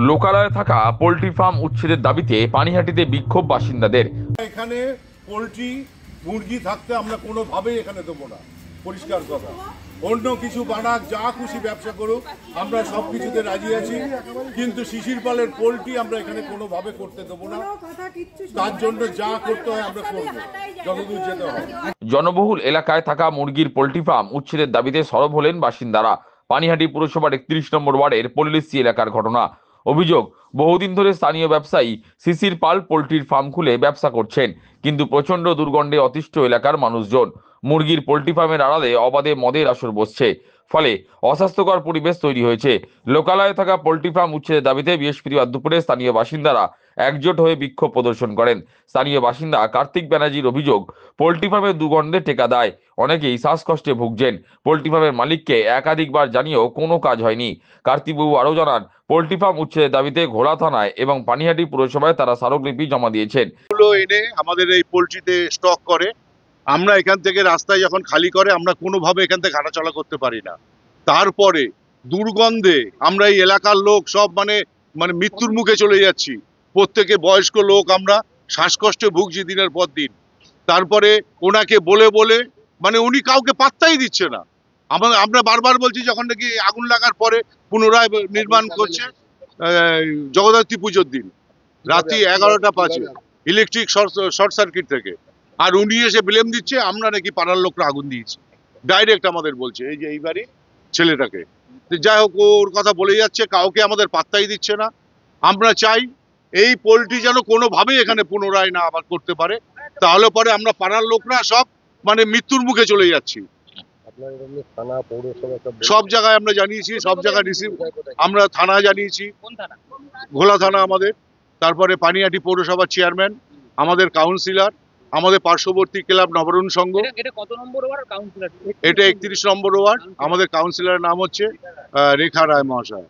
লোকালয়ে থাকা poultry farm উচ্ছেদের দাবিতে পানিহাটিতে বিক্ষোভ বাসিন্দাদের। এখানে পোল্ট্রি মুরগি থাকতে আমরা কোনোভাবেই এখানে দেবো না, পরিষ্কার কথা। অন্য কিছু বানাক, যা খুশি ব্যবসা করুক, আমরা সব কিছুতে রাজি আছি, কিন্তু শিশির পালের পোল্ট্রি আমরা এখানে কোনোভাবে করতে দেবো না। তার জন্য যা করতে হয় আমরা করবো, যতদূর যেতে হয়। জনবহুল এলাকায় থাকা মুরগির পোল্ট্রি ফার্ম উচ্ছেদের দাবিতে সরব হলেন বাসিন্দারা। পানিহাটি পুরসভার 31 নম্বর ওয়ার্ডের পল্লিশ্রী এলাকার ঘটনা। অভিযোগ, বহুদিন ধরে স্থানীয় ব্যবসায়ী শিশির পাল পোল্ট্রির ফার্ম খুলে ব্যবসা করছেন, কিন্তু প্রচন্ড দুর্গন্ধে অতিষ্ঠ এলাকার মানুষজন। মুরগির পোল্ট্রি ফার্মের আড়ালে অবাধে মদের আসর বসছে, ফলে অস্বাস্থ্যকর পরিবেশ তৈরি হয়েছে। লোকালয়ে থাকা পোল্ট্রি ফার্ম উচ্ছেদের দাবিতে বৃহস্পতিবার দুপুরে স্থানীয় বাসিন্দারা একজোট হয়ে বিক্ষোভ প্রদর্শন করেন। স্থানীয় বাসিন্দা কার্তিক ব্যানার্জির অভিযোগ, পোল্ট্রি ফার্মের দুর্গন্ধে টেকা দেয়, অনেকেই শ্বাসকষ্টে ভুগছেন। পোল্ট্রি ফার্মের মালিককে একাধিকবার জানিয়েও কোনো কাজ হয়নি। কার্তিকবাবু আরও জানান, পোল্ট্রি ফার্ম উচ্ছেদের দাবিতে ঘোড়া থানায় এবং পানিহাটি পুরসভায় তারা স্মারকলিপি জমা দিয়েছেন। এনে আমাদের এই পোল্ট্রিতে স্টক করে, আমরা এখান থেকে রাস্তায় যখন খালি করে আমরা কোনোভাবে এখান থেকে হাঁটাচলা করতে পারি না। তারপরে দুর্গন্ধে আমরা এই এলাকার লোক সব মানে মৃত্যুর মুখে চলে যাচ্ছি। প্রত্যেকে বয়স্ক লোক, আমরা শ্বাসকষ্টে ভুগছি দিনের পর দিন। তারপরে ওনাকে বলে বলে উনি কাউকে পাত্তাই দিচ্ছে না। আমরা বারবার বলছি, যখন নাকি আগুন লাগার পরে পুনরায় নির্মাণ করছে জগদ্ধাত্রী পুজোর দিন রাত্রি 11টা 5-এ ইলেকট্রিক শর্ট সার্কিট থেকে, আর উনি এসে ব্লেম দিচ্ছে আমরা নাকি পাড়ার লোকরা আগুন দিয়েছি। ডাইরেক্ট আমাদের বলছে, এই যে এই বাড়ি ছেলেটাকে। যাই হোক, ওর কথা বলে যাচ্ছে, কাউকে আমাদের পাত্তাই দিচ্ছে না। আমরা চাই এই পোল্ট্রি যেন কোনোভাবেই এখানে পুনরায় না আবার করতে পারে, তাহলে পরে আমরা পাড়ার লোকরা সব মৃত্যুর মুখে চলে যাচ্ছি। সব জায়গায় আমরা জানিয়েছি, সব জায়গায় রিসিভ, আমরা থানা জানিয়েছি, ঘোলা থানা আমাদের, তারপরে পানিহাটি পৌরসভার চেয়ারম্যান, আমাদের কাউন্সিলর, আমাদের পার্শ্ববর্তী ক্লাব নবরণ সংঘ। এটা 31 নম্বর ওয়ার্ড। আমাদের কাউন্সিলরের নাম হচ্ছে রেখা রায় মহাশয়,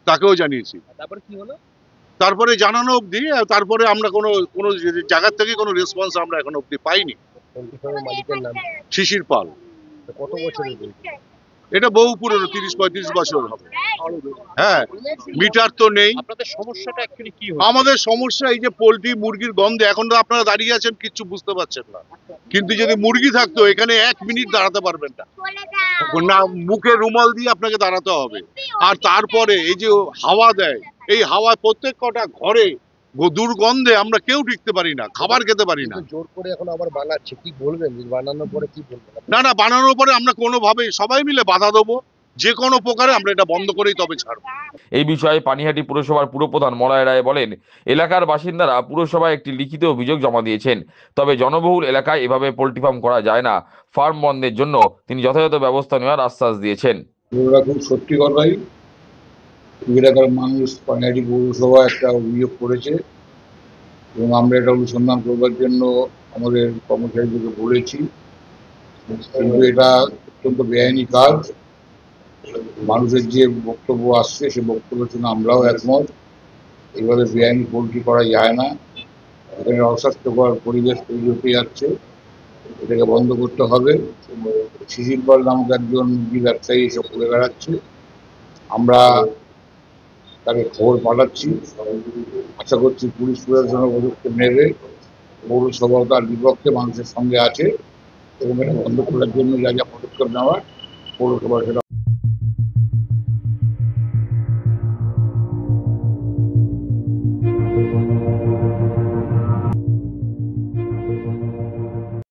তাকেও জানিয়েছি। তারপরে জানানো অবধি, তারপরে আমরা কোনো জায়গার থেকে কোনো রেসপন্স আমরা এখন অবধি পাইনি। শিশির পাল। কত বছর? এটা বহু পুরনো, 30-35 বছর হবে। হ্যাঁ, মিটার তো নেই। আমাদের সমস্যা এই যে পোল্ট্রি মুরগির গন্ধে, এখন তো আপনারা দাঁড়িয়ে আছেন, কিচ্ছু বুঝতে পারছেন না, কিন্তু যদি মুরগি থাকতো এখানে 1 মিনিট দাঁড়াতে পারবেন না, মুখে রুমাল দিয়ে আপনাকে দাঁড়াতে হবে। আর তারপরে এই যে হাওয়া দেয়, এই হাওয়ায় প্রত্যেক কটা ঘরে দুর্গন্ধে আমরা কেউ টিকতে পারি না, খাবার খেতে পারি না। জোর করে এখন আবার বানাচ্ছে, কি বলবেন? বানানোর পরে কি বলবেন? না, বানানোর পরে আমরা কোনোভাবে সবাই মিলে বাধা দেবো, যে কোনো প্রকারে আমরা এটা বন্ধ করেই তবে ছাড়বো। এই বিষয়ে পানিহাটি পুরসভার পুরপ্রধান মলয় রায় বলেন, এলাকার বাসিন্দারা পুরসভায় একটি লিখিত অভিযোগ জমা দিয়েছেন, তবে জনবহুল এলাকায় এভাবে পোল্ট্রি ফার্ম করা যায় না। ফার্ম বন্ধের জন্য তিনি যথাযথ ব্যবস্থা নেওয়ার আশ্বাস দিয়েছেন। খুব সত্যি কথাই, এলাকার মানুষ পানিহাটি পৌরসভা একটা অভিযোগ করেছে এবং আমরা এটা অনুসন্ধান করবার জন্য আমাদের কর্মচারীদেরকে বলেছি, কিন্তু এটা অত্যন্ত বেআইনি কাজ। মানুষের যে বক্তব্য আসছে সে বক্তব্যের জন্য আমরাও একমত। এভাবে বেআইনি পোল্ট্রি করা যায় না, এখানে অস্বাস্থ্যকর পরিবেশ তৈরি হতে যাচ্ছে, এটাকে বন্ধ করতে হবে। শিশির পাল নামক একজন মুরগি ব্যবসায়ী এসব করে বেড়াচ্ছে, আমরা তাকে খবর পাঠাচ্ছি, আশা করছি পুলিশ প্রশাসন পদক্ষেপ নেবে। পৌরসভাও তার বিপক্ষে, মানুষের সঙ্গে আছে এবং এটা বন্ধ করার জন্য যা যা পদক্ষেপ নেওয়ার পৌরসভা সেটা